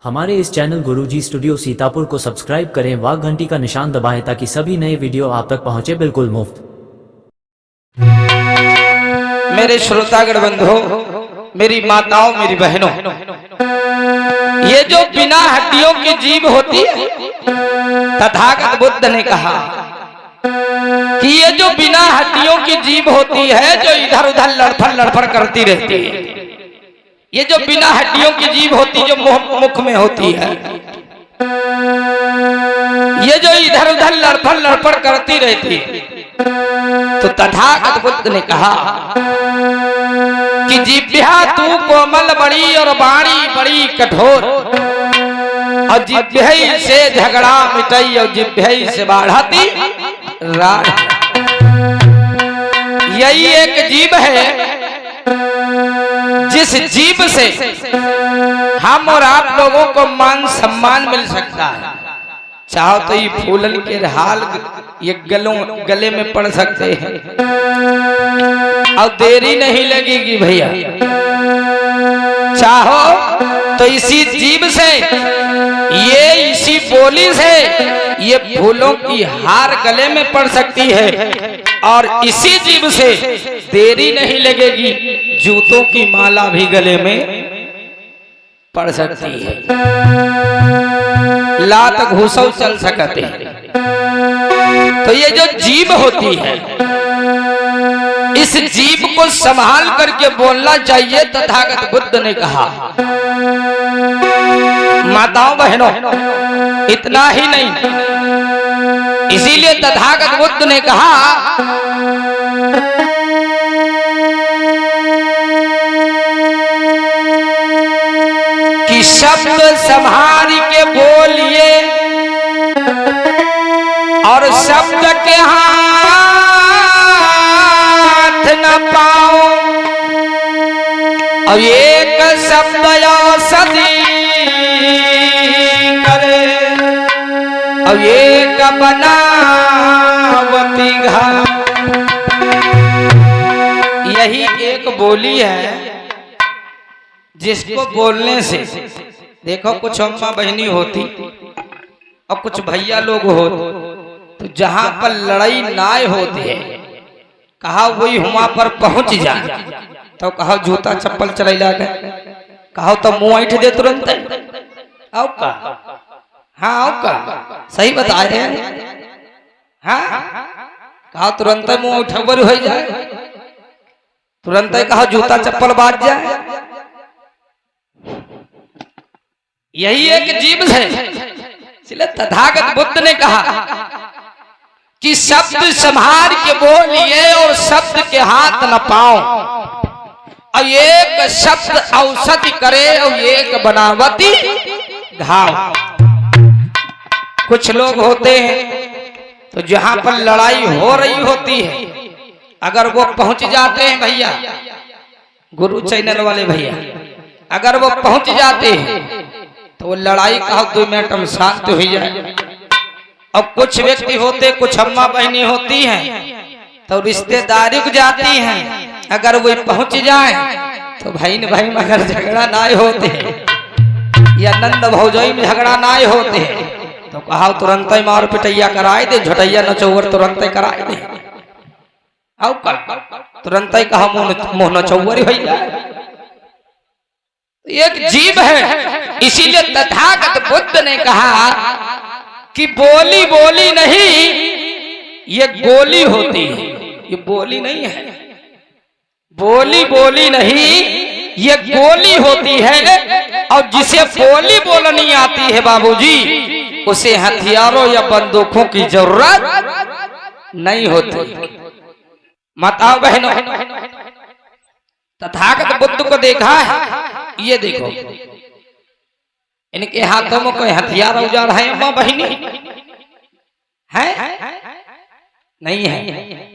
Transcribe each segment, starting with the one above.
हमारे इस चैनल गुरुजी स्टूडियो सीतापुर को सब्सक्राइब करें, वाह घंटी का निशान दबाएं ताकि सभी नए वीडियो आप तक पहुंचे बिल्कुल मुफ्त। मेरे श्रोतागण बंधुओं, मेरी माताओं, मेरी बहनों, ये जो बिना हड्डियों की जीभ होती है, तथागत बुद्ध ने कहा कि ये जो बिना हड्डियों की जीभ होती है, जो इधर उधर लड़फड़ लड़फड़ करती रहती है, ये जो बिना हड्डियों की जीभ होती, जो मुख में होती है, ये जो इधर उधर लड़फड़ लड़फड़ करती रहती है, तो तथागत बुद्ध ने कहा कि जिह्वा तू कोमल बड़ी और बाणी बड़ी कठोर, और जिह्वा से झगड़ा मिटाई और जिह्वा से बढ़ाती राग। यही एक जीभ है जिस जीभ से हम और आप लोगों को मान सम्मान मिल सकता है। चाहो तो ये फूलन के हाल ये गले में पड़ सकते हैं और देरी नहीं लगेगी भैया। चाहो तो इसी जीभ से, ये इसी बोली से ये फूलों की हार गले में पड़ सकती है, और इसी जीभ से देरी नहीं लगेगी जूतों की माला भी गले में पड़ सकती है। लात घूसो चल सकते हैं। तो ये जो जीभ होती है, इस जीभ को संभाल करके बोलना चाहिए। तथागत बुद्ध ने कहा, माताओं बहनों, इतना ही नहीं, इसीलिए तथागत बुद्ध ने कहा कि शब्द संभाल के बोलिए और शब्द के हाथ न पाओ, और एक शब्द औषधि करे और एक बनावती घाव। यही एक बोली है जिसको बोलने से, देखो कुछ अम्मा बहनी होती और कुछ भैया लोग होते, तो जहां पर लड़ाई नाय होती है, कहा वही हुआ पर पहुंच जाए, तो कहा जूता चप्पल चला के, कहा तो मुंह ऐठ दे तुरंत। आओ का, हाँ आओ का, सही बता रहे हैं। हाँ कहा तुरंत मुंह उठबर हो जाए, तुरंत कहा जूता चप्पल बाज जाए। यही एक जीभ है। इसलिए तथागत बुद्ध ने कहा कि शब्द संभाल के बोलिए और शब्द के हाथ न पाओ, और एक शब्द औषधि करे और एक बनावती घाव। कुछ लोग होते हैं तो जहां पर लड़ाई हो रही होती है, अगर वो पहुंच जाते हैं भैया, गुरु चैनल वाले भैया, अगर वो पहुंच जाते हैं तो वो लड़ाई कहो 2 मिनट में शांत हो जाए। और कुछ व्यक्ति होते, कुछ अम्मा बहनी होती हैं तो रिश्तेदारी को जाती हैं, अगर वो पहुंच जाए तो भाई न भाई में अगर झगड़ा ना होते या नंद भौजाई में झगड़ा ना होते तो कहा तुरंत ही मार पिटैया कराए दे, झटैया नचौवर तुरंत कराए दे। आओ का तुरंत ही कहा मुंह नचौवर हो जाए। एक जीभ है। इसीलिए तथागत बुद्ध ने कहा कि बोली बोली नहीं, ये गोली होती है। ये बोली नहीं है, बोली बोली नहीं, ये गोली होती है। और जिसे बोली बोलनी आती है बाबूजी, उसे हथियारों या बंदूकों की जरूरत नहीं होती। माताओं बहनों, तथागत बुद्ध को देखा है, ये देखो इनके हाथों में कोई हथियार औजार है अम्मा बहनी? है? नहीं है।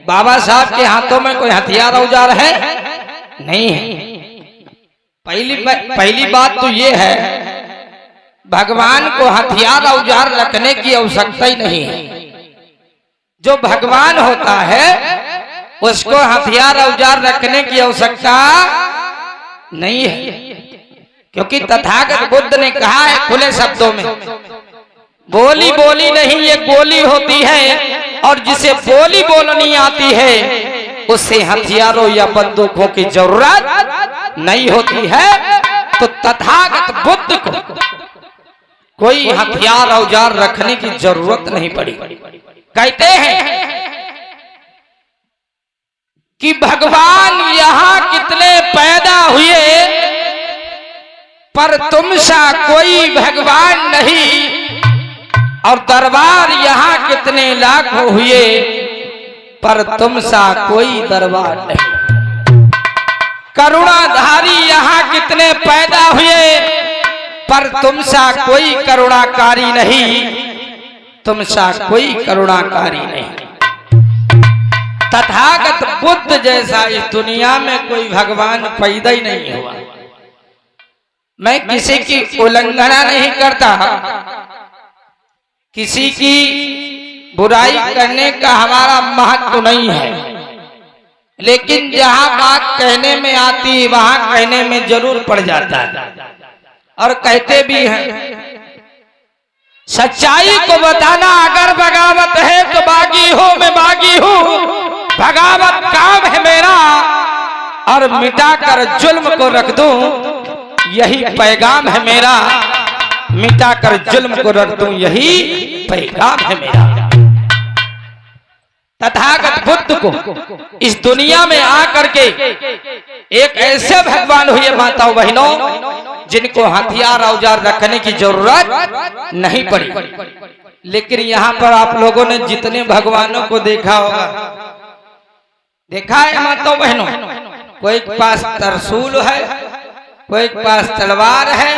बाबा साहब के हाथों में कोई हथियार औजार है? नहीं है। पहली बात तो ये है, भगवान को हथियार औजार रखने की आवश्यकता ही नहीं है। जो भगवान होता है उसको हथियार औजार रखने की आवश्यकता नहीं है। क्योंकि तथागत बुद्ध ने कहा है खुले शब्दों में, बोली बोली नहीं ये गोली होती है, और जिसे बोली बोलनी आती है उससे हथियारों या बंदूकों की जरूरत नहीं होती है। तो तथागत बुद्ध को कोई हथियार औजार रखने की जरूरत नहीं पड़ी। कहते हैं कि भगवान यहाँ कितने पैदा हुए पर तुम सा कोई भगवान नहीं, और दरबार यहाँ कितने लाखों हुए पर तुम सा कोई दरबार नहीं। करुणाधारी यहाँ कितने पैदा हुए पर तुम सा कोई करुणाकारी नहीं, तुम सा कोई करुणाकारी नहीं। तथागत बुद्ध जैसा इस दुनिया में कोई भगवान पैदा ही नहीं हुआ। मैं किसी की उल्लंघना नहीं करता, किसी की बुराई करने का हमारा महत्व नहीं है, लेकिन जहां बात कहने में आती है वहां कहने में जरूर पड़ जाता है। और कहते भी हैं सच्चाई को बताना अगर बगावत है तो बागी हो मैं बागी हूं, बगावत काम है मेरा, और मिटाकर जुल्म को रख दूं यही पैगाम है मेरा, मिटाकर जुल्म को रख दूं यही पैगाम है मेरा। तथागत बुद्ध को इस दुनिया में आकर के एक ऐसे भगवान हुए माताओं बहनों जिनको हथियार औजार रखने की जरूरत नहीं पड़ी। लेकिन यहाँ पर आप लोगों ने जितने भगवानों को देखा होगा, देखा है माताओं बहनों, कोई के पास त्रिशूल है, कोई के पास तलवार है,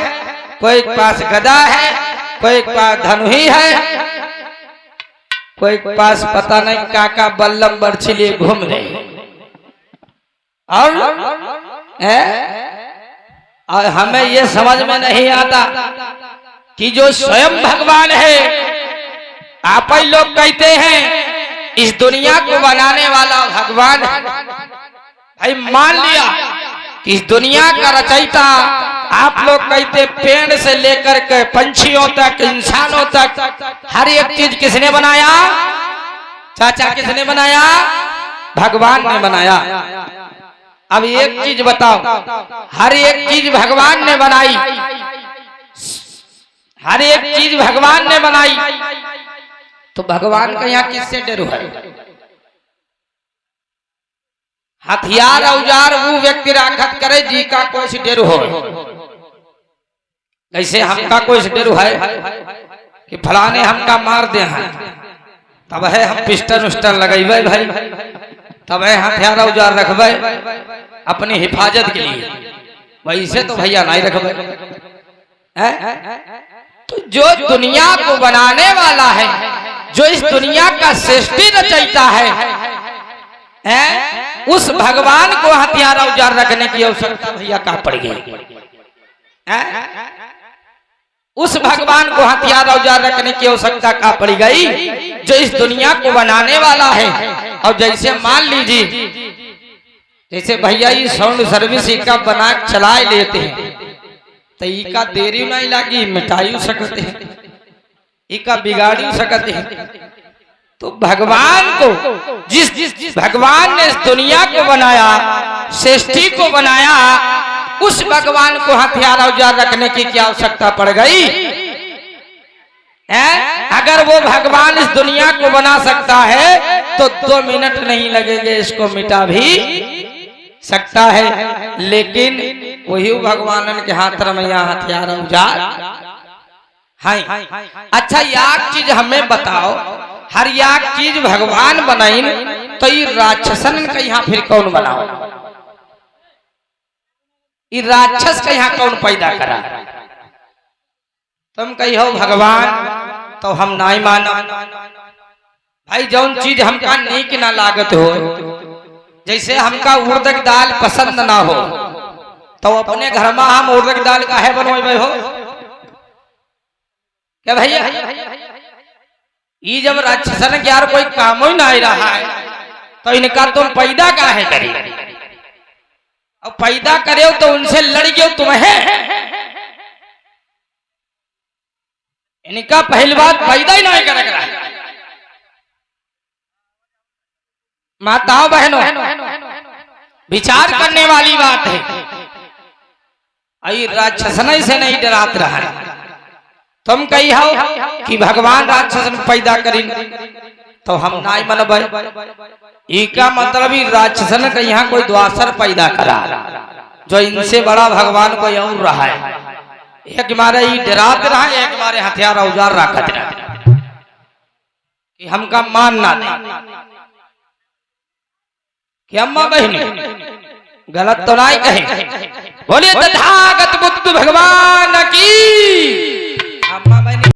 कोई के पास गदा है, कोई के पास धनुही है, कोई के पास पता नहीं काका बल्लम बर्छी लिए घूम रहे। और हमें ये समझ में नहीं आता कि जो स्वयं भगवान है, आप ही लोग कहते हैं इस दुनिया को बनाने वाला भगवान है। भाई मान लिया कि इस दुनिया का रचयिता आप लोग कहते पेड़ से लेकर के पंछियों तक, इंसानों तक हर एक चीज किसने बनाया? चाचा किसने बनाया? भगवान ने बनाया। अब एक चीज बताओ, हर एक चीज भगवान ने बनाई, हर एक चीज भगवान ने बनाई, तो भगवान का यहाँ किससे डर है? हथियार औजार वो व्यक्ति राखत करे जी का कोई से डर हो। ऐसे हमका कोई से डर है कि फलाने हमका मार दे हैं, तब है हम पिस्टल उस्टल लगेबे भाई, तब है हथियार औजार रखबे अपनी हिफाजत के लिए, वैसे तो भैया नहीं रखबे। तो जो दुनिया को बनाने वाला है, जो इस दुनिया का सृष्टि रचयिता है, उस भगवान को हथियार औजार रखने की आवश्यकता भैया कहाँ पड़ गई? उस भगवान को हथियार औजार रखने की आवश्यकता कहाँ पड़ गई जो इस दुनिया को बनाने वाला है। और जैसे मान लीजिए, जैसे भैया ये साउंड सर्विस का बना चला लेते हैं, तो इका देरी नहीं लगी, मिटाई सकते हैं, इका बिगाड़ी सकते हैं। तो भगवान को जिस भगवान ने इस दुनिया को बनाया, सृष्टि को बनाया, उस भगवान को हथियार औजार रखने की क्या आवश्यकता पड़ गई? अगर वो भगवान इस दुनिया को बना सकता है तो 2 मिनट नहीं लगेंगे, इसको मिटा भी सकता है। लेकिन वही भगवान के हाथ में यहाँ हथियार औजार है। अच्छा याक चीज हमें बताओ, हर याक चीज भगवान बनाई तो ये राक्षसन का यहाँ फिर कौन बनाओ? ये राक्षस का यहाँ कौन पैदा करा? तुम कहो भगवान तो हम नहीं मानो। भाई जौन चीज हमका नीक ना लागत हो, जैसे हमका उड़द की दाल पसंद ना हो, तो अपने घर में हम उड़द की दाल काहे बनवाए हो? क्या भैया ये जब राक्षसन के यार कोई काम ही नहीं रहा है तो इनका तुम पैदा काहे करी? और पैदा करे तो उनसे लड़ गए तुम्हें, इनका पहली बात पैदा ही नहीं कर रहा है। माताओं बहनों, विचार करने वाली बात है। आई राक्षसन से नहीं डरात रहा है। तुम कही हो कि भगवान राक्षसन पैदा करी तो हम नहीं मनब। इका मतलब ही राक्षसन का यहाँ कोई द्वासर पैदा करा जो इनसे बड़ा भगवान कोई और रहा है। एक मारे ही डरात रहा है, एक मारे हथियार औजार रखत रहा कि हमका मान ना दे कि अम्मा बहनी गलत तो नहीं कहे। बोलिए तथागत बुद्ध भगवान की। अम्मा बहनी